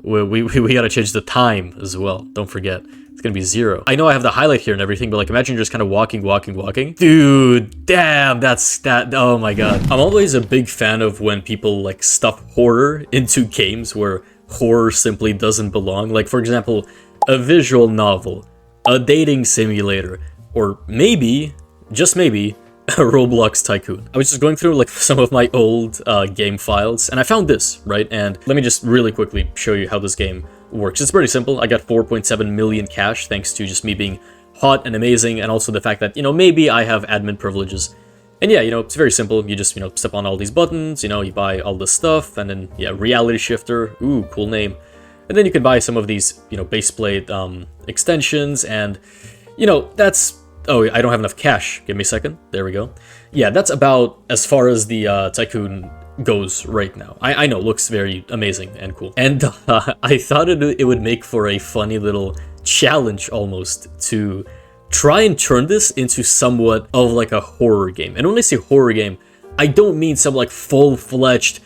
we gotta change the time as well. Don't forget. It's gonna be 0. I know I have the highlight here and everything, but like imagine you're just kind of walking. Dude, damn, that, oh my god. I'm always a big fan of when people like stuff horror into games where horror simply doesn't belong. Like for example, a visual novel, a dating simulator, or maybe, just maybe, a Roblox Tycoon. I was just going through like some of my old game files and I found this, right? And let me just really quickly show you how this game works. It's pretty simple. I got 4.7 million cash thanks to just me being hot and amazing, and also the fact that, you know, maybe I have admin privileges. And yeah, you know, it's very simple. You just, you know, step on all these buttons, you know, you buy all this stuff, and then, yeah, reality shifter, ooh, cool name. And then you can buy some of these, you know, base plate extensions, and, you know, that's, oh, I don't have enough cash. Give me a second. There we go. Yeah, that's about as far as the Tycoon goes right now. I know, looks very amazing and cool. And I thought it would make for a funny little challenge almost to try and turn this into somewhat of like a horror game. And when I say horror game, I don't mean some like full-fledged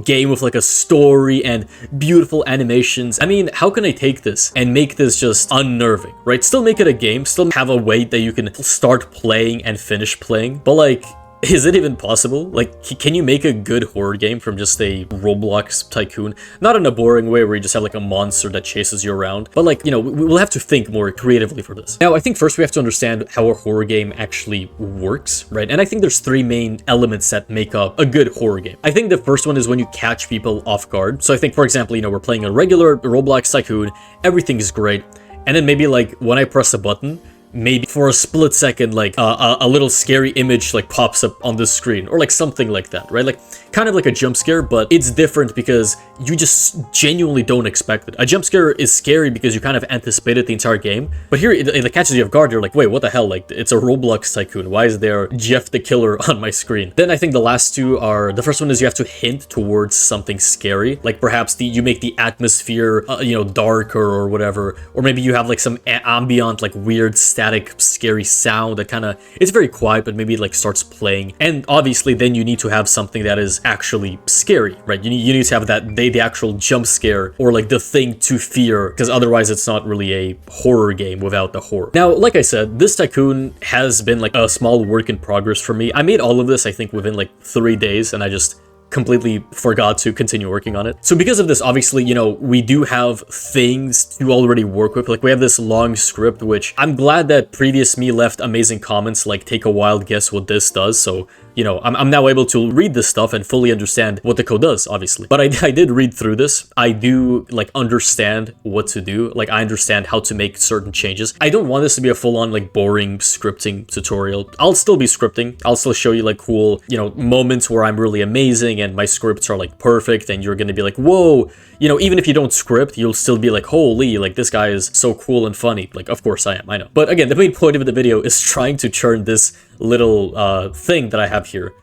game with like a story and beautiful animations. I mean, how can I take this and make this just unnerving, right? Still make it a game, still have a way that you can start playing and finish playing, but like, is it even possible? Like, can you make a good horror game from just a Roblox Tycoon? Not in a boring way where you just have like a monster that chases you around, but like, you know, we'll have to think more creatively for this. Now, I think first we have to understand how a horror game actually works, right? And I think there's 3 main elements that make up a good horror game. I think the first one is when you catch people off guard. So I think, for example, you know, we're playing a regular Roblox Tycoon, everything is great, and then maybe like when I press a button, maybe for a split second, like a little scary image like pops up on the screen, or like something like that, right? Like kind of like a jump scare, but it's different because you just genuinely don't expect it. A jump scare is scary because you kind of anticipated the entire game, but here it catches you off guard. You're like, wait, what the hell? Like, it's a Roblox Tycoon. Why is there Jeff the Killer on my screen? Then I think the last 2 are, the first one is you have to hint towards something scary, like perhaps you make the atmosphere you know, darker or whatever, or maybe you have like some ambient, like weird static scary sound that kind of, it's very quiet, but maybe it like starts playing. And obviously then you need to have something that is actually scary, right? You need to have that the actual jump scare, or like the thing to fear, because otherwise it's not really a horror game without the horror. Now, like I said, this Tycoon has been like a small work in progress for me. I made all of this, I think, within like 3 days, and I just completely forgot to continue working on it. So because of this, obviously, you know, we do have things to already work with. Like, we have this long script, which I'm glad that previous me left amazing comments like, take a wild guess what this does. So, you know, I'm now able to read this stuff and fully understand what the code does, obviously. But I did read through this. I do like understand what to do. Like, I understand how to make certain changes. I don't want this to be a full-on like boring scripting tutorial. I'll still be scripting. I'll still show you like cool, you know, moments where I'm really amazing and my scripts are like perfect, and you're gonna be like, whoa, you know, even if you don't script, you'll still be like, holy, like this guy is so cool and funny. Like, of course I am, I know. But again, the main point of the video is trying to turn this little thing that I have here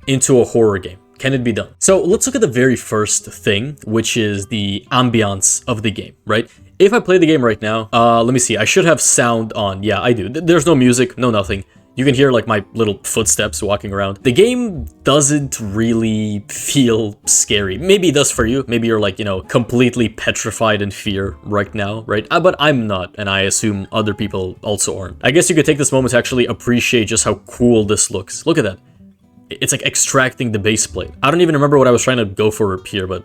into a horror game. Can it be done? So let's look at the very first thing, which is the ambiance of the game, right? If I play the game right now, let me see, I should have sound on. Yeah, I do. There's no music, no nothing. You can hear like my little footsteps walking around. The game doesn't really feel scary. Maybe it does for you. Maybe you're like, you know, completely petrified in fear right now, right? But I'm not, and I assume other people also aren't. I guess you could take this moment to actually appreciate just how cool this looks. Look at that. It's like extracting the base plate. I don't even remember what I was trying to go for here, but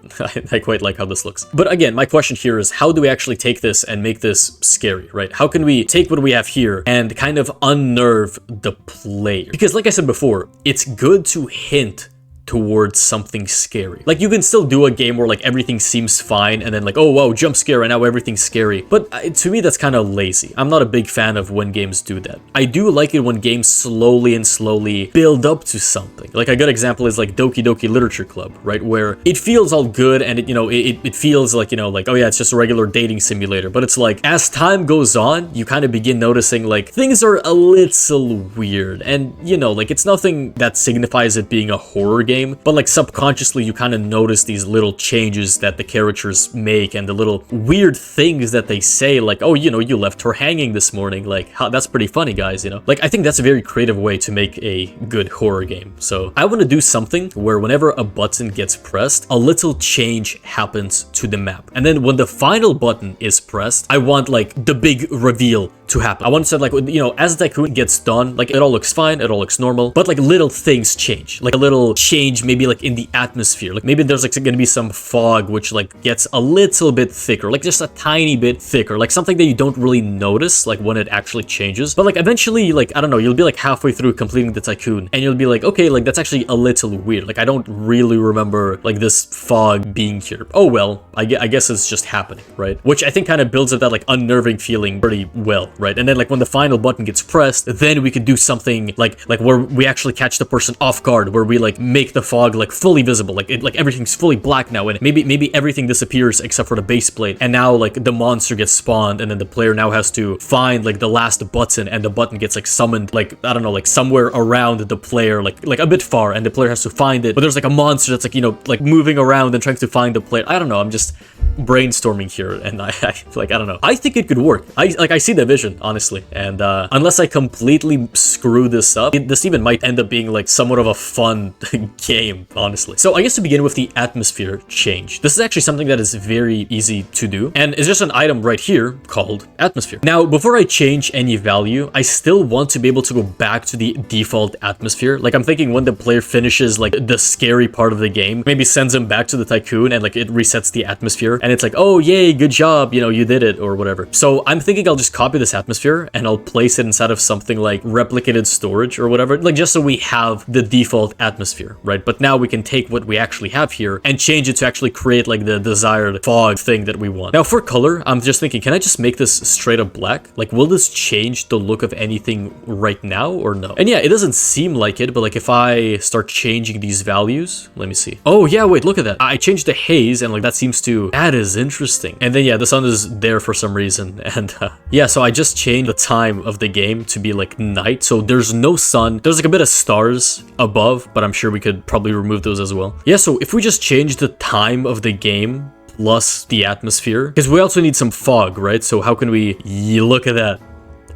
I quite like how this looks. But again, my question here is, how do we actually take this and make this scary, right? How can we take what we have here and kind of unnerve the player? Because like I said before, it's good to hint towards something scary. Like, you can still do a game where like everything seems fine and then like, oh wow, jump scare, and now everything's scary. But to me, that's kind of lazy. I'm not a big fan of when games do that. I do like it when games slowly build up to something. Like, a good example is like Doki Doki Literature Club, right? Where it feels all good and it, you know, it feels like, you know, like, oh yeah, it's just a regular dating simulator. But it's like, as time goes on, you kind of begin noticing like things are a little weird, and you know, like, it's nothing that signifies it being a horror game. game, but like subconsciously you kind of notice these little changes that the characters make and the little weird things that they say, like, oh, you know, you left her hanging this morning, like, that's pretty funny, guys, you know? Like, I think that's a very creative way to make a good horror game. So I want to do something where whenever a button gets pressed, a little change happens to the map. And then when the final button is pressed, I want like the big reveal to happen. I want to say, like, you know, as the Tycoon gets done, like, it all looks fine, it all looks normal, but like little things change, like a little change maybe like in the atmosphere, like maybe there's like gonna be some fog which like gets a little bit thicker, like just a tiny bit thicker, like something that you don't really notice like when it actually changes, but like eventually, like, I don't know, you'll be like halfway through completing the Tycoon and you'll be like, okay, like that's actually a little weird, like I don't really remember like this fog being here. Oh well, I guess it's just happening, right? Which I think kind of builds up that like unnerving feeling pretty well, right? And then like when the final button gets pressed, then we could do something like where we actually catch the person off guard, where we like make the fog like fully visible, like it, like everything's fully black now, and maybe everything disappears except for the base plate, and now like the monster gets spawned, and then the player now has to find like the last button, and the button gets like summoned, like, I don't know, like somewhere around the player, like a bit far, and the player has to find it, but there's like a monster that's like, you know, like moving around and trying to find the player. I don't know, I'm just brainstorming here, and I like, I don't know, I think it could work. I see the vision, honestly, and unless I completely screw this up, this even might end up being like somewhat of a fun game, honestly. So I guess to begin with the atmosphere change, this is actually something that is very easy to do, and it's just an item right here called atmosphere. Now, before I change any value, I still want to be able to go back to the default atmosphere. Like, I'm thinking when the player finishes like the scary part of the game, maybe sends him back to the Tycoon and like it resets the atmosphere, and it's like, oh yay, good job, you know, you did it, or whatever. So I'm thinking I'll just copy this atmosphere and I'll place it inside of something like replicated storage or whatever, like just so we have the default atmosphere, right? But now we can take what we actually have here and change it to actually create like the desired fog thing that we want. Now for color, I'm just thinking, can I just make this straight up black? Like, will this change the look of anything right now or no? And yeah, it doesn't seem like it, but like if I start changing these values, let me see. Oh yeah, wait, look at that. I changed the haze and like that seems to, that is interesting. And then yeah, the sun is there for some reason. And yeah, so I just changed the time of the game to be like night. So there's no sun. There's like a bit of stars above, but I'm sure we could probably remove those as well. Yeah, so if we just change the time of the game plus the atmosphere, because we also need some fog, right? So how can we, look at that.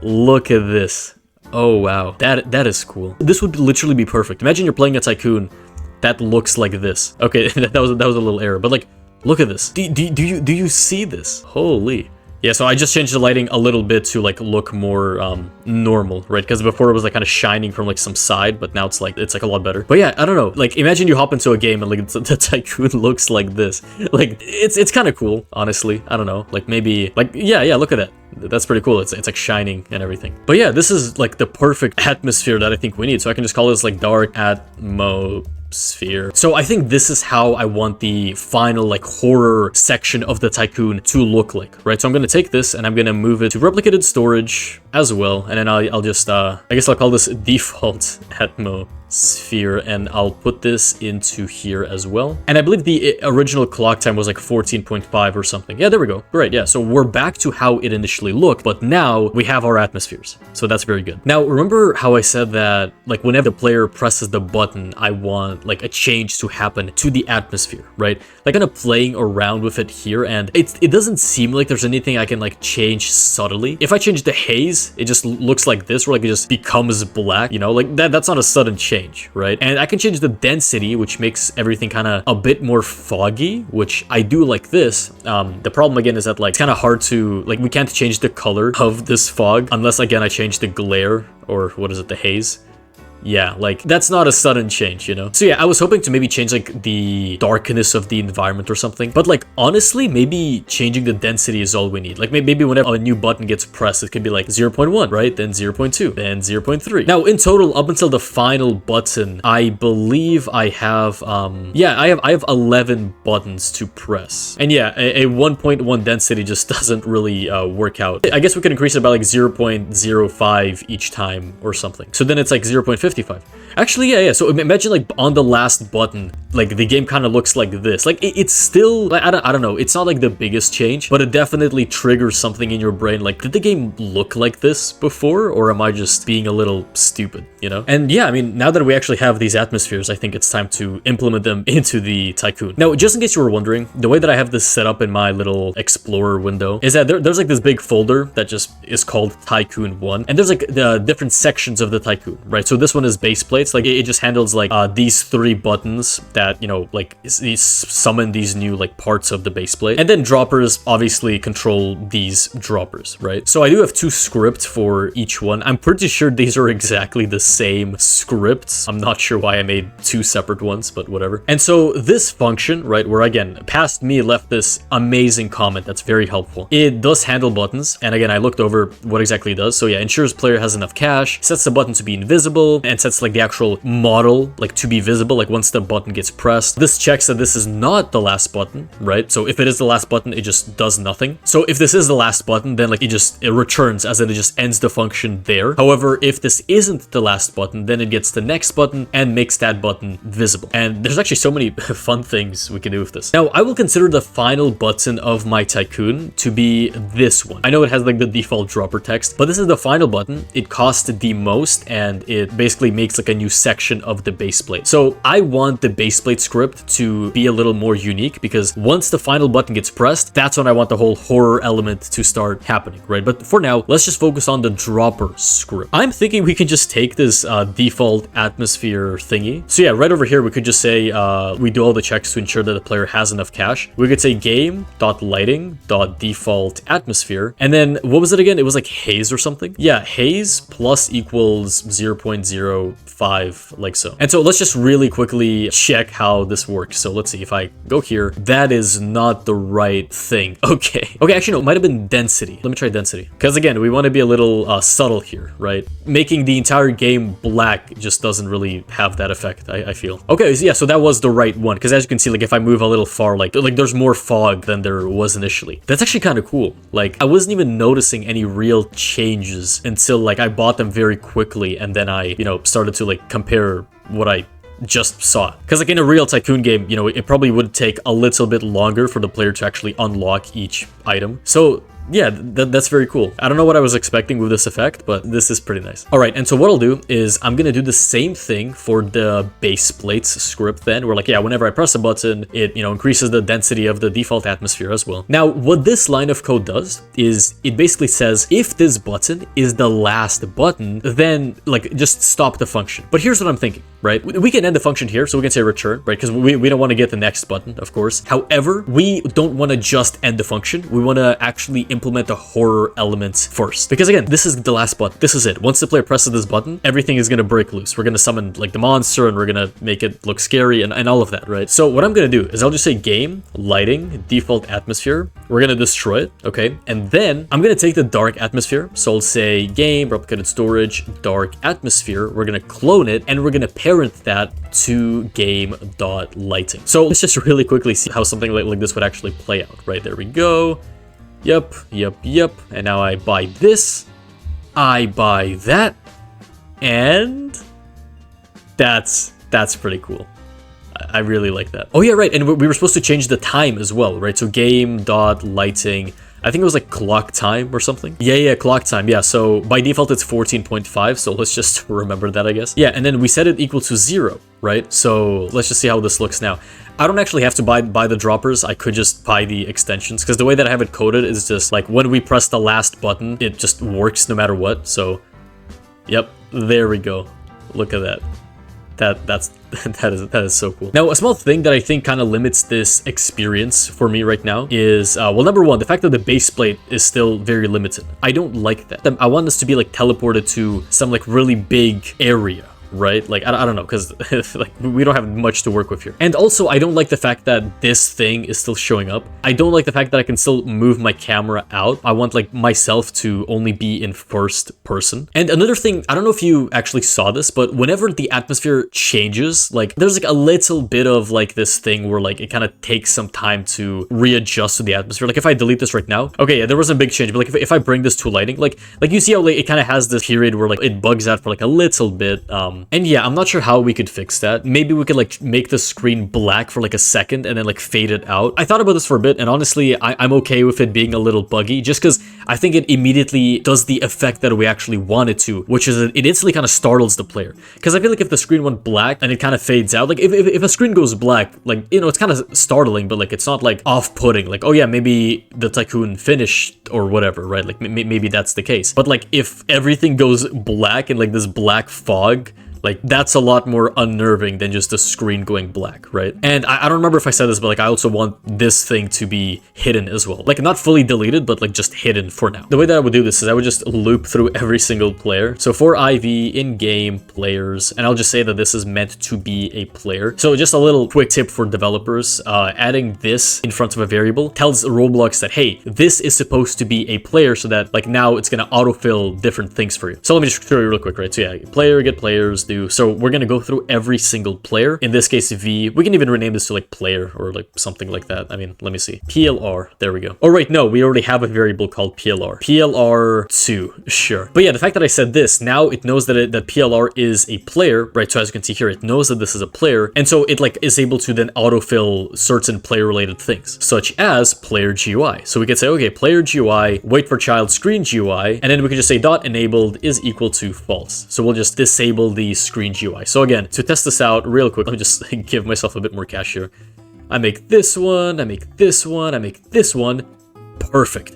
Look at this. Oh wow, that is cool. This would literally be perfect. Imagine you're playing a Tycoon that looks like this. Okay, that was a little error, but like, look at this. Do you see this? Holy. Yeah, so I just changed the lighting a little bit to like look more normal, right? Because before it was like kind of shining from like some side, but now it's like a lot better. But yeah, I don't know. Like, imagine you hop into a game and like the Tycoon looks like this. Like, it's kind of cool, honestly. I don't know. Like maybe like yeah, look at that. That's pretty cool. It's like shining and everything. But yeah, this is like the perfect atmosphere that I think we need. So I can just call this like dark atmosphere. So I think this is how I want the final like horror section of the Tycoon to look like, right? So I'm gonna take this and I'm gonna move it to replicated storage as well, and then I'll just I guess I'll call this default atmosphere, and I'll put this into here as well. And I believe the original clock time was like 14.5 or something. Yeah, there we go. Great. Yeah, so we're back to how it initially looked, but now we have our atmospheres, so that's very good. Now remember how I said that like whenever the player presses the button, I want like a change to happen to the atmosphere, right? Like kind of playing around with it here, and it doesn't seem like there's anything I can like change subtly. If I change the haze, it just looks like this, where like it just becomes black, you know, like that's not a sudden change, right? And I can change the density, which makes everything kind of a bit more foggy, which I do like this. The problem again is that like it's kind of hard to like, we can't change the color of this fog unless again I change the glare, or what is it, the haze. Yeah, like that's not a sudden change, you know? So yeah, I was hoping to maybe change like the darkness of the environment or something, but like honestly, maybe changing the density is all we need. Like maybe whenever a new button gets pressed, it could be like 0.1, right? Then 0.2, then 0.3. Now in total, up until the final button, I believe I have, yeah, I have 11 buttons to press. And yeah, a 1.1 density just doesn't really work out. I guess we could increase it by like 0.05 each time or something. So then it's like 0.50, 55. Actually, yeah. So imagine like on the last button, like the game kind of looks like this. Like it's still, like, I don't know. It's not like the biggest change, but it definitely triggers something in your brain. Like, did the game look like this before, or am I just being a little stupid, you know? And yeah, I mean, now that we actually have these atmospheres, I think it's time to implement them into the Tycoon. Now, just in case you were wondering, the way that I have this set up in my little Explorer window is that there's like this big folder that just is called Tycoon 1, and there's like the different sections of the Tycoon, right? So this one is base plates. Like it just handles like these 3 buttons that, you know, like summon these new like parts of the base plate, and then droppers obviously control these droppers, right? So I do have 2 scripts for each one. I'm pretty sure these are exactly the same scripts. I'm not sure why I made 2 separate ones, but whatever. And so this function, right, where again, past me left this amazing comment that's very helpful. It does handle buttons, and again, I looked over what exactly it does. So yeah, ensures player has enough cash, sets the button to be invisible, and sets like the actual model like to be visible, like once the button gets pressed. This checks that this is not the last button, right? So if it is the last button, it just does nothing. So if this is the last button, then like it returns, as in it just ends the function there. However, if this isn't the last button, then it gets the next button and makes that button visible. And there's actually so many fun things we can do with this. Now, I will consider the final button of my Tycoon to be this one. I know it has like the default dropper text, but this is the final button. It costs the most, and it basically makes like a new section of the base plate. So I want the base plate script to be a little more unique, because once the final button gets pressed, that's when I want the whole horror element to start happening, right? But for now, let's just focus on the dropper script. I'm thinking we can just take this default atmosphere thingy. So yeah, right over here, we could just say we do all the checks to ensure that the player has enough cash. We could say game.lighting.default atmosphere. And then what was it again? It was like haze or something. Yeah, haze plus equals 0.05, like so. And so let's just really quickly check how this works. So let's see, if I go here, that is not the right thing. Okay, actually no, it might have been density. Let me try density, because again, we want to be a little subtle here, right? Making the entire game black just doesn't really have that effect, I feel. Okay, so yeah, so that was the right one, because as you can see, like if I move a little far, like there's more fog than there was initially. That's actually kind of cool. Like I wasn't even noticing any real changes until like I bought them very quickly, and then I, you know, started to like compare what I just saw. Because like in a real Tycoon game, you know, it probably would take a little bit longer for the player to actually unlock each item. So yeah, that's very cool. I don't know what I was expecting with this effect, but this is pretty nice. All right, and so what I'll do is I'm gonna do the same thing for the base plates script then, where like, yeah, whenever I press a button, it, you know, increases the density of the default atmosphere as well. Now, what this line of code does is it basically says, if this button is the last button, then like just stop the function. But here's what I'm thinking, right? We can end the function here, so we can say return, right? Because we don't want to get the next button, of course. However, we don't want to just end the function. We want to actually implement the horror elements first, because again, this is the last button. This is it. Once the player presses this button, everything is going to break loose. We're going to summon like the monster, and we're going to make it look scary and all of that, right? So what I'm going to do is I'll just say game lighting default atmosphere. We're going to destroy it, okay? And then I'm going to take the dark atmosphere. So I'll say game replicated storage dark atmosphere. We're going to clone it, and we're going to parent that to game.lighting. So let's just really quickly see how something like this would actually play out, right? There we go. Yep. And now I buy this, I buy that, and that's pretty cool. I really like that. Oh yeah, right, and we were supposed to change the time as well, right? So game.lighting, I think it was like clock time or something. Yeah, clock time. Yeah, so by default it's 14.5, so let's just remember that, I guess. Yeah, and then we set it equal to 0, right? So let's just see how this looks now. I don't actually have to buy the droppers. I could just buy the extensions, because the way that I have it coded is just like when we press the last button, it just works no matter what. So, yep, there we go. Look at that. That is so cool. Now, a small thing that I think kind of limits this experience for me right now is, well, number one, the fact that the base plate is still very limited. I don't like that. I want this to be like teleported to some like really big area, right? Like, I don't know, because like we don't have much to work with here. And also, I don't like the fact that this thing is still showing up. I don't like the fact that I can still move my camera out. I want like myself to only be in first person. And another thing, I don't know if you actually saw this, but whenever the atmosphere changes, like there's like a little bit of like this thing where like it kind of takes some time to readjust to the atmosphere. Like if I delete this right now, okay, yeah, there was a big change, but like if I bring this to lighting, like you see how like it kind of has this period where like it bugs out for like a little bit, And yeah, I'm not sure how we could fix that. Maybe we could like make the screen black for like a second and then like fade it out. I thought about this for a bit, and honestly, I'm okay with it being a little buggy, just because I think it immediately does the effect that we actually want it to, which is it instantly kind of startles the player. Because I feel like if the screen went black and it kind of fades out, like if a screen goes black, like, you know, it's kind of startling, but like it's not like off-putting, like, oh yeah, maybe the Tycoon finished or whatever, right? Like maybe that's the case. But like if everything goes black and like this black fog, like, that's a lot more unnerving than just the screen going black, right? And I don't remember if I said this, but like I also want this thing to be hidden as well. Like, not fully deleted, but like just hidden for now. The way that I would do this is I would just loop through every single player. So for IV, in-game players, and I'll just say that this is meant to be a player. So just a little quick tip for developers, adding this in front of a variable tells Roblox that, hey, this is supposed to be a player, so that like now it's gonna autofill different things for you. So let me just show you real quick, right? So yeah, player, get players, do. So we're gonna go through every single player. In this case, V. We can even rename this to like player or like something like that. I mean, let me see. PLR. There we go. Oh, right. No, we already have a variable called PLR. PLR2. Sure. But yeah, the fact that I said this, now it knows that that PLR is a player, right? So as you can see here, it knows that this is a player. And so it like is able to then autofill certain player related things, such as player GUI. So we could say, okay, player GUI, wait for child screen GUI, and then we could just say dot enabled is equal to false. So we'll just disable the screen GUI. So again, to test this out real quick, let me just give myself a bit more cash here. I make this one, I make this one, I make this one. Perfect.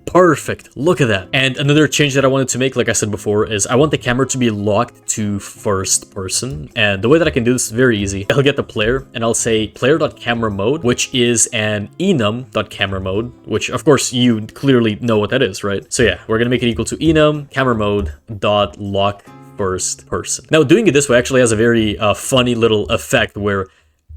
Perfect. Look at that. And another change that I wanted to make, like I said before, is I want the camera to be locked to first person. And the way that I can do this is very easy. I'll get the player and I'll say player.camera mode, which is an enum.camera mode, which of course you clearly know what that is, right? So yeah, we're going to make it equal to enum camera mode dot lock first person. Now doing it this way actually has a very funny little effect where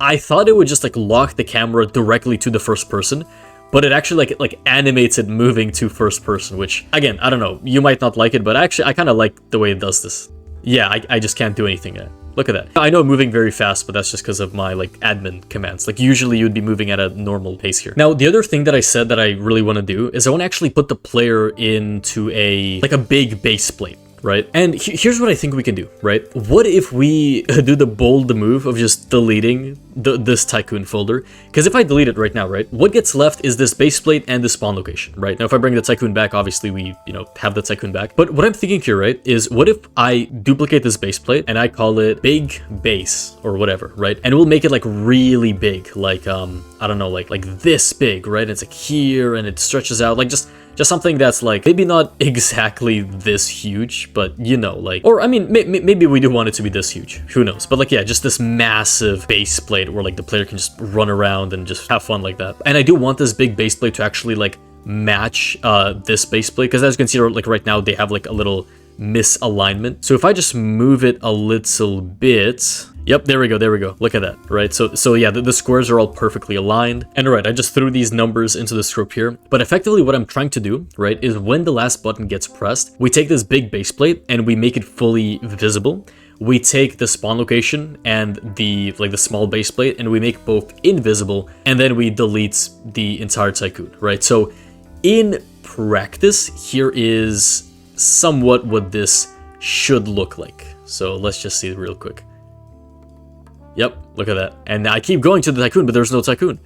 I thought it would just like lock the camera directly to the first person, but it actually like animates it moving to first person, which again, I don't know, you might not like it, but actually I kind of like the way it does this. Yeah, I just can't do anything yet. Look at that. I know I'm moving very fast, but that's just because of my like admin commands. Like usually you'd be moving at a normal pace here. Now, the other thing that I said that I really want to do is I want to actually put the player into a big base plate. Right? And here's what I think we can do, right? What if we do the bold move of just deleting this Tycoon folder? Because if I delete it right now, right, what gets left is this base plate and the spawn location, right? Now, if I bring the Tycoon back, obviously we, you know, have the Tycoon back. But what I'm thinking here, right, is what if I duplicate this base plate and I call it big base or whatever, right? And we'll make it like really big, like, I don't know, like this big, right? It's like here and it stretches out, like just something that's like maybe not exactly this huge, but you know, like, or I mean, maybe we do want it to be this huge, who knows? But like, yeah, just this massive base plate where like the player can just run around and just have fun like that. And I do want this big base plate to actually like match this base plate, because as you can see, like right now they have like a little misalignment. So if I just move it a little bit, yep, there we go, look at that, right? So yeah, the squares are all perfectly aligned. And right, I just threw these numbers into the script here, but effectively what I'm trying to do, right, is when the last button gets pressed, we take this big base plate and we make it fully visible. We take the spawn location and the small base plate and we make both invisible, and then we delete the entire Tycoon, right? So in practice, here is somewhat what this should look like. So let's just see it real quick. Yep, look at that. And I keep going to the Tycoon, but there's no Tycoon.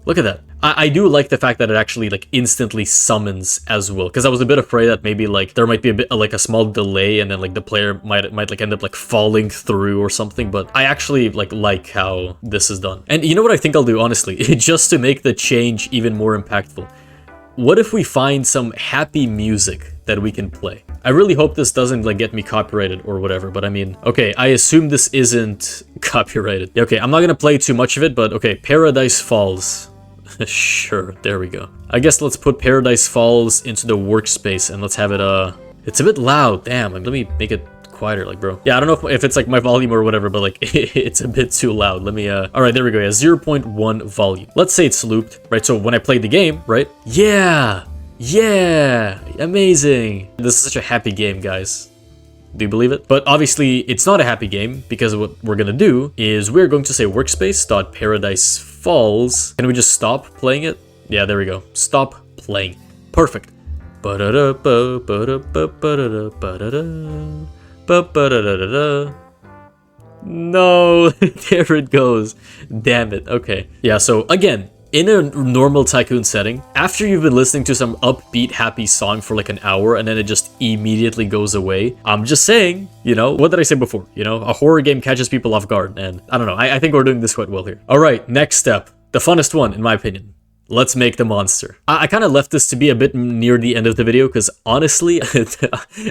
Look at that. I do like the fact that it actually like instantly summons as well, because I was a bit afraid that maybe like there might be a bit like a small delay and then like the player might like end up like falling through or something, but I actually like how this is done. And you know what I think I'll do, honestly, just to make the change even more impactful? What if we find some happy music that we can play? I really hope this doesn't like get me copyrighted or whatever, but I mean, okay, I assume this isn't copyrighted. Okay, I'm not gonna play too much of it, but okay, Paradise Falls. Sure, there we go. I guess let's put Paradise Falls into the workspace and let's have it, it's a bit loud, damn, like, let me make it quieter, like, bro. Yeah, I don't know if it's like my volume or whatever, but like it's a bit too loud. Let me all right, there we go. Yeah, 0.1 volume. Let's say it's looped, right? So when I played the game, right? Yeah, amazing. This is such a happy game, guys. Do you believe it? But obviously it's not a happy game, because what we're gonna do is we're going to say workspace.paradise falls. Can we just stop playing it? Yeah, there we go. Stop playing. Perfect. Ba-ba-da-da-da-da. No, there it goes. Damn it. Okay. Yeah, so again, in a normal Tycoon setting, after you've been listening to some upbeat, happy song for like an hour and then it just immediately goes away, I'm just saying, you know, what did I say before? You know, a horror game catches people off guard, and I don't know, I think we're doing this quite well here. All right, next step. The funnest one, in my opinion. Let's make the monster. I kind of left this to be a bit near the end of the video because honestly,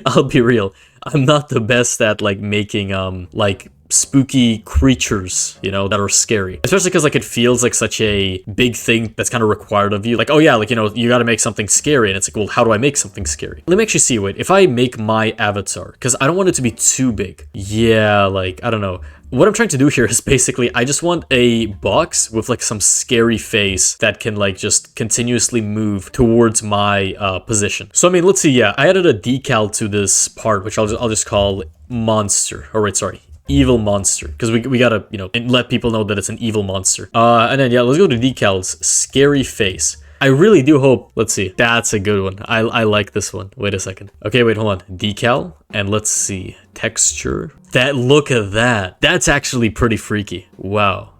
I'll be real, I'm not the best at like making like spooky creatures, you know, that are scary, especially because like it feels like such a big thing that's kind of required of you. Like, oh yeah, like, you know, you got to make something scary, and it's like, well, how do I make something scary? Let me actually see. Wait, if I make my avatar, because I don't want it to be too big. Yeah, like, I don't know. What I'm trying to do here is basically, I just want a box with like some scary face that can like just continuously move towards my position. So I mean, let's see. Yeah, I added a decal to this part, which I'll just call monster. All right, sorry. Evil monster, because we gotta, you know, let people know that it's an evil monster. And then yeah, let's go to decals. Scary face. I really do hope. Let's see. That's a good one. I like this one. Wait a second. Okay, wait, hold on. Decal, and let's see. Texture. That, look at that. That's actually pretty freaky. Wow.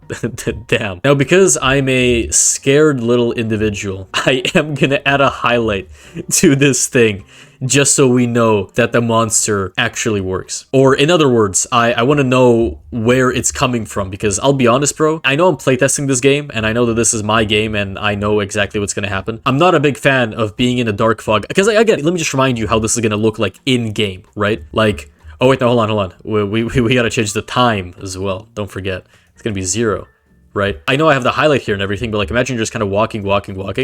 Damn. Now, because I'm a scared little individual, I am gonna add a highlight to this thing just so we know that the monster actually works. Or in other words, I want to know where it's coming from, because I'll be honest, bro, I know I'm playtesting this game and I know that this is my game and I know exactly what's gonna happen. I'm not a big fan of being in a dark fog, because again, let me just remind you how this is gonna look like in game, right? Like, oh wait, no, hold on. We gotta change the time as well. Don't forget. It's gonna be 0, right? I know I have the highlight here and everything, but like imagine you're just kind of walking.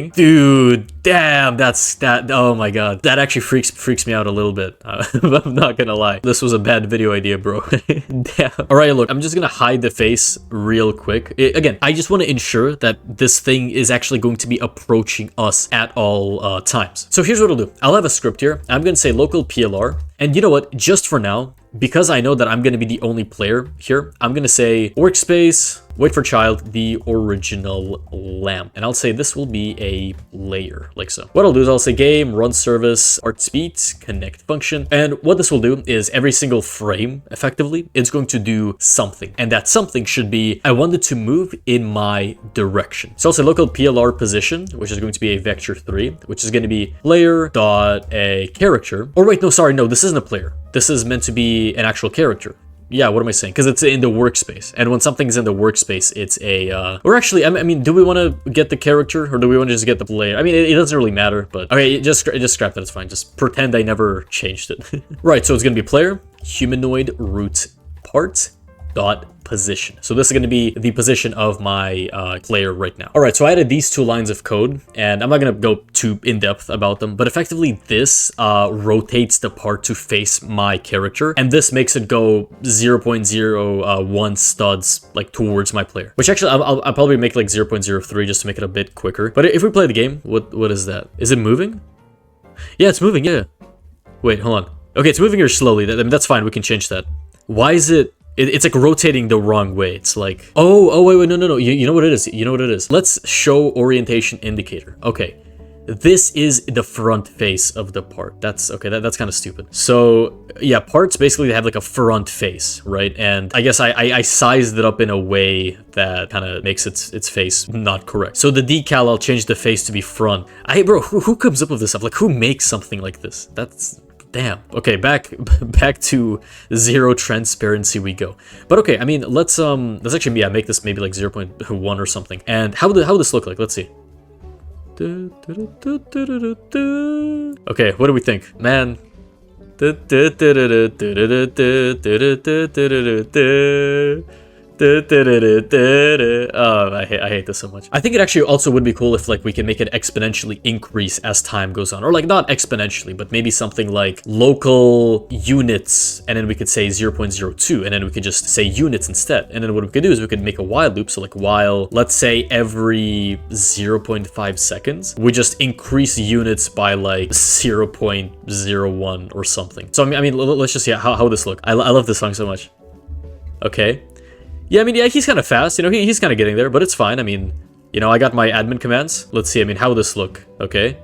Dude, damn, oh my god. That actually freaks me out a little bit. I'm not gonna lie. This was a bad video idea, bro. Damn. Alright, look, I'm just gonna hide the face real quick. Again, I just want to ensure that this thing is actually going to be approaching us at all times. So here's what I'll do. I'll have a script here. I'm gonna say local PLR. And you know what? Just for now, because I know that I'm going to be the only player here, I'm going to say workspace, wait for child, the original lamp. And I'll say this will be a layer, like so. What I'll do is I'll say game, run service, art speed, connect function. And what this will do is every single frame, effectively, it's going to do something. And that something should be, I want it to move in my direction. So I'll say local PLR position, which is going to be a vector 3, which is going to be player dot a character. Or wait, no, sorry, no, this isn't a player. This is meant to be an actual character. Yeah, what am I saying? Because it's in the workspace. And when something's in the workspace, it's a... Or actually, I mean, do we want to get the character or do we want to just get the player? I mean, it doesn't really matter, but... Okay, just scrap that, it's fine. Just pretend I never changed it. Right, so it's going to be player, humanoid, root, part, dot, position. So this is going to be the position of my player right now. All right, so I added these 2 lines of code, and I'm not going to go too in-depth about them, but effectively this rotates the part to face my character, and this makes it go 0.01 studs like towards my player, which actually I'll probably make like 0.03 just to make it a bit quicker. But if we play the game, what is that? Is it moving? Yeah, it's moving, yeah. Wait, hold on. Okay, it's moving here slowly. I mean, that's fine, we can change that. Why is it... It's like rotating the wrong way. It's like, oh, wait, no. You know what it is? You know what it is? Let's show orientation indicator. Okay. This is the front face of the part. That's okay. That's kind of stupid. So yeah, parts basically have like a front face, right? And I guess I sized it up in a way that kind of makes its face not correct. So the decal, I'll change the face to be front. Bro, who comes up with this stuff? Like, who makes something like this? That's... Damn. Okay, back to 0 transparency we go. But okay, I mean, let's actually, yeah, make this maybe like 0.1 or something. And how would this look like? Let's see. Okay, what do we think? Man. Oh, I hate this so much. I think it actually also would be cool if like we can make it exponentially increase as time goes on, or like not exponentially, but maybe something like local units, and then we could say 0.02, and then we could just say units instead. And then what we could do is we could make a while loop. So like while, let's say every 0.5 seconds, we just increase units by like 0.01 or something. So I mean, let's just see how would this look. I love this song so much. Okay. Yeah, I mean, yeah, he's kind of fast, you know, he's kind of getting there, but it's fine. I mean, you know, I got my admin commands. Let's see, I mean, how would this look? Okay.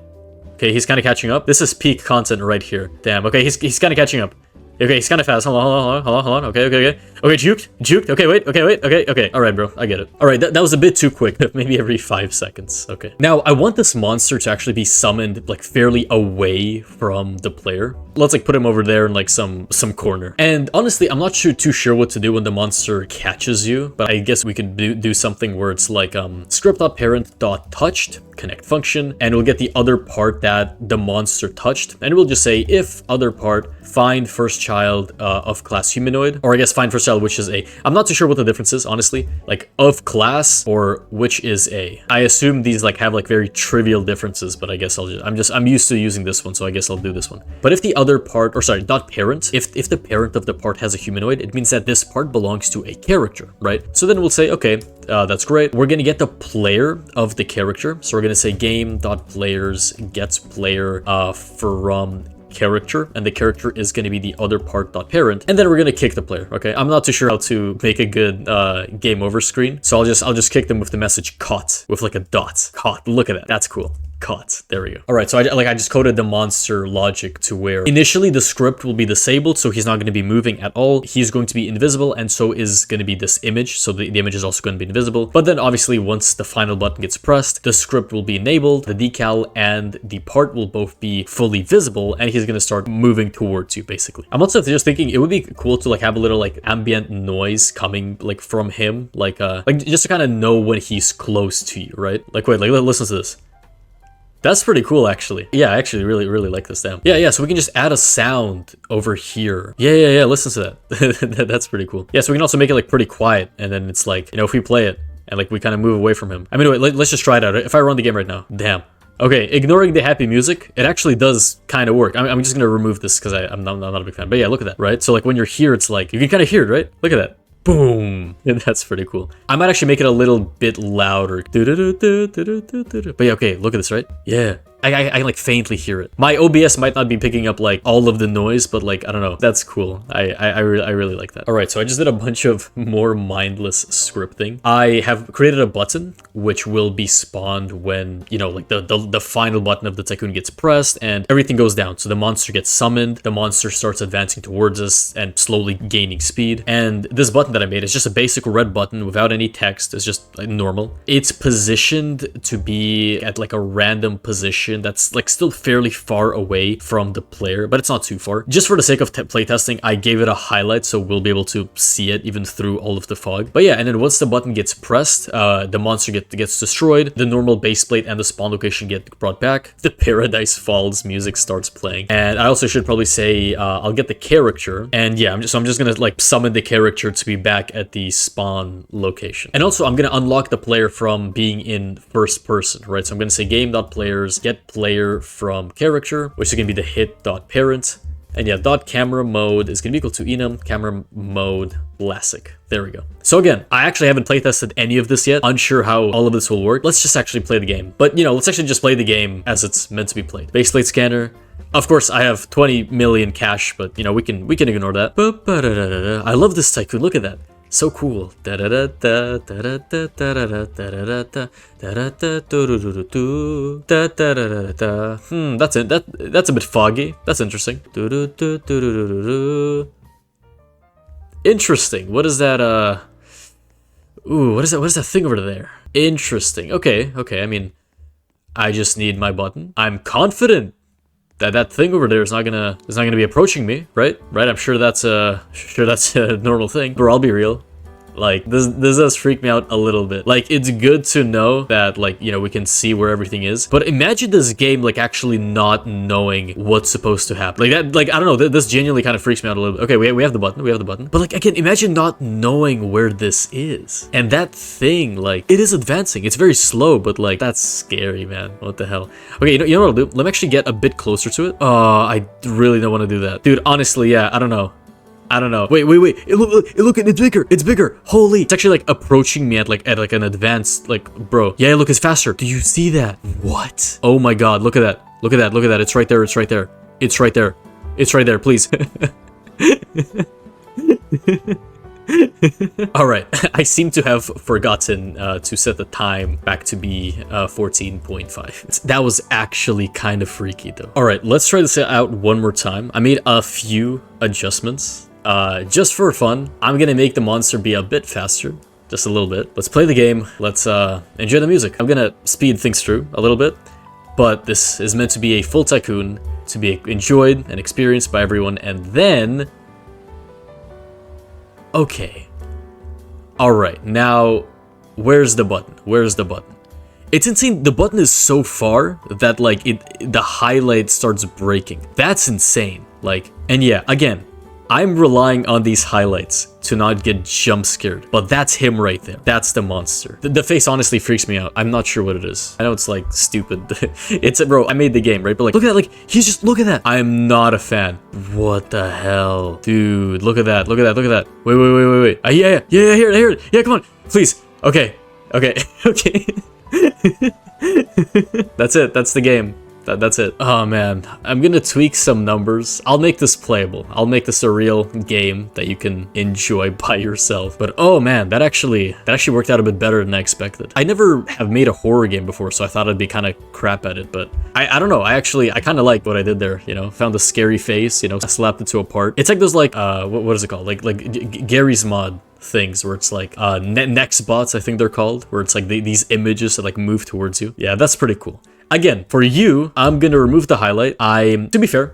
Okay, he's kind of catching up. This is peak content right here. Damn, okay, he's kind of catching up. Okay, he's kind of fast. Hold on. Okay. Okay, juked. Okay, wait. Okay. All right, bro. I get it. All right, that was a bit too quick. Maybe every 5 seconds. Okay. Now, I want this monster to actually be summoned, like, fairly away from the player. Let's, like, put him over there in, like, some corner. And honestly, I'm not too sure what to do when the monster catches you, but I guess we could do something where it's like, script.parent.touched, connect function, and we'll get the other part that the monster touched, and we'll just say if other part, find first child of class humanoid, or I guess find first child which is a. I'm not too sure what the difference is, honestly, like of class or which is a. I assume these like have like very trivial differences, but I guess I'm used to using this one, so I guess I'll do this one. But if the other part, or sorry, dot parent, if the parent of the part has a humanoid, it means that this part belongs to a character, right? So then we'll say, okay, that's great. We're gonna get the player of the character, so we're gonna say game.players gets player from character, and the character is going to be the other part.parent, and then we're going to kick the player. Okay, I'm not too sure how to make a good game over screen, so I'll just kick them with the message caught with like a dot. Caught. Look at that. That's cool. Caught. There we go. All right, so I just coded the monster logic to where initially the script will be disabled, so he's not going to be moving at all. He's going to be invisible, and so is going to be this image, so the image is also going to be invisible. But then obviously once the final button gets pressed, the script will be enabled, the decal and the part will both be fully visible, and he's going to start moving towards you, basically. I'm also just thinking it would be cool to like have a little like ambient noise coming like from him, like just to kind of know when he's close to you, right? Like wait, like listen to this. That's pretty cool, actually. Yeah, I actually really like this. Damn. Yeah, so we can just add a sound over here. Yeah, listen to that. That's pretty cool. Yeah, so we can also make it like pretty quiet, and then it's like, you know, if we play it and like we kind of move away from him. I mean, wait, let's just try it out. If I run the game right now, damn. Okay, ignoring the happy music, it actually does kind of work. I'm just gonna remove this because I'm not a big fan. But yeah, look at that, right? So like when you're here, it's like, you can kind of hear it, right? Look at that. Boom. And that's pretty cool. I might actually make it a little bit louder. But yeah, okay, look at this, right? Yeah. I like faintly hear it. My OBS might not be picking up like all of the noise, but like, I don't know. That's cool. I really like that. All right, so I just did a bunch of more mindless scripting. I have created a button which will be spawned when, you know, like the final button of the Tycoon gets pressed and everything goes down. So the monster gets summoned, the monster starts advancing towards us and slowly gaining speed. And this button that I made is just a basic red button without any text. It's just like normal. It's positioned to be at like a random position that's like still fairly far away from the player, but it's not too far. Just for the sake of playtesting, I gave it a highlight so we'll be able to see it even through all of the fog. But yeah, and then once the button gets pressed, the monster gets destroyed, the normal base plate and the spawn location get brought back, the Paradise Falls music starts playing. And I also should probably say I'll get the character, and yeah, I'm just gonna like summon the character to be back at the spawn location. And also I'm gonna unlock the player from being in first person, right? So I'm gonna say game.players get player from character, which is gonna be the hit.parent. And yeah, .camera mode is gonna be equal to enum camera mode classic. There we go. So again, I actually haven't playtested any of this yet. Unsure how all of this will work. Let's just actually play the game. But you know, let's actually just play the game as it's meant to be played. Baseplate scanner. Of course, I have 20 million cash, but you know, we can ignore that. I love this Tycoon. Look at that. So cool. That's it. That's a bit foggy. That's interesting. Interesting. What is that? Ooh, what is that? What is that thing over there? Interesting. Okay. I mean, I just need my button. I'm confident that thing over there is not gonna be approaching me, right? I'm sure that's a normal thing. But I'll be real. Like, this does freak me out a little bit. Like, it's good to know that, like, you know, we can see where everything is. But imagine this game, like, actually not knowing what's supposed to happen. Like, that, like, I don't know, this genuinely kind of freaks me out a little bit. Okay, we have the button. But, like, again, imagine not knowing where this is. And that thing, like, it is advancing. It's very slow, but, like, that's scary, man. What the hell? Okay, you know what I'll do? Let me actually get a bit closer to it. Oh, I really don't want to do that. Dude, honestly, yeah, I don't know. Wait. Look, it's bigger. Holy. It's actually like approaching me at like an advanced, like, bro. Yeah, look, it's faster. Do you see that? What? Oh my God. Look at that. It's right there. Please. All right, I seem to have forgotten to set the time back to be 14.5. That was actually kind of freaky though. All right, let's try this out one more time. I made a few adjustments. Just for fun, I'm gonna make the monster be a bit faster. Just a little bit. Let's play the game. Let's enjoy the music. I'm gonna speed things through a little bit, but this is meant to be a full Tycoon, to be enjoyed and experienced by everyone, and then... Okay. Alright, now, where's the button? Where's the button? It's insane, the button is so far that, like, the highlight starts breaking. That's insane. Like, and yeah, again, I'm relying on these highlights to not get jump scared, but that's him right there. That's the monster. The face honestly freaks me out. I'm not sure what it is. I know it's like stupid. Bro, I made the game, right? But like, look at that, like, he's just, look at that. I'm not a fan. What the hell? Dude, look at that, look at that, look at that. Wait. Yeah, I hear it. Yeah, come on, please. Okay. Okay. That's it, that's the game. That's it. Oh man, I'm gonna tweak some numbers. I'll make this playable. I'll make this a real game that you can enjoy by yourself. But oh man, that actually worked out a bit better than I expected. I never have made a horror game before, so I thought I'd be kind of crap at it. But I don't know. I kind of like what I did there. You know, found a scary face. You know, slapped it to a part. It's like those like what is it called? Like Gary's mod things where it's like next bots, I think they're called, where it's like these images that like move towards you. Yeah, that's pretty cool. Again, for you, I'm gonna remove the highlight. To be fair,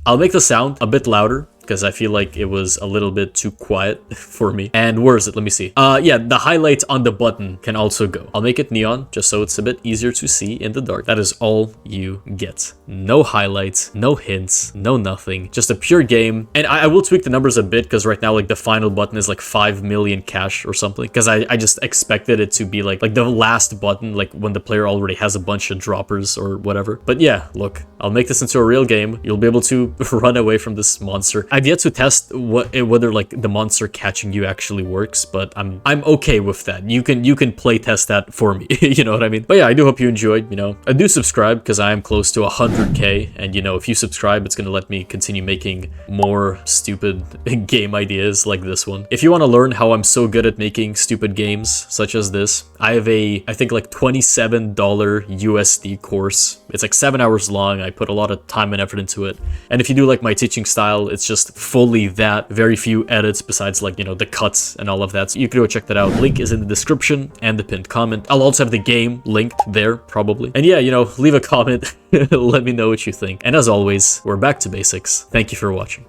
I'll make the sound a bit louder because I feel like it was a little bit too quiet for me. And where is it? Let me see. Yeah, the highlight on the button can also go. I'll make it neon just so it's a bit easier to see in the dark. That is all you get. No highlights, no hints, no nothing. Just a pure game. And I will tweak the numbers a bit because right now, like, the final button is like 5 million cash or something. Because I just expected it to be like the last button, like when the player already has a bunch of droppers or whatever. But yeah, look, I'll make this into a real game. You'll be able to run away from this monster. I've yet to test whether like the monster catching you actually works, but I'm okay with that. You can play test that for me. You know what I mean? But yeah, I do hope you enjoyed. You know, I do subscribe because I am close to 100K, and you know, if you subscribe, it's gonna let me continue making more stupid game ideas like this one. If you want to learn how I'm so good at making stupid games such as this, I have I think like $27 USD course. It's like 7 hours long. I put a lot of time and effort into it. And if you do like my teaching style, it's just fully that, very few edits besides like, you know, the cuts and all of that. So you can go check that out. Link is in the description and the pinned comment. I'll also have the game linked there probably. And yeah, you know, leave a comment. Let me know what you think. And as always, we're back to basics. Thank you for watching.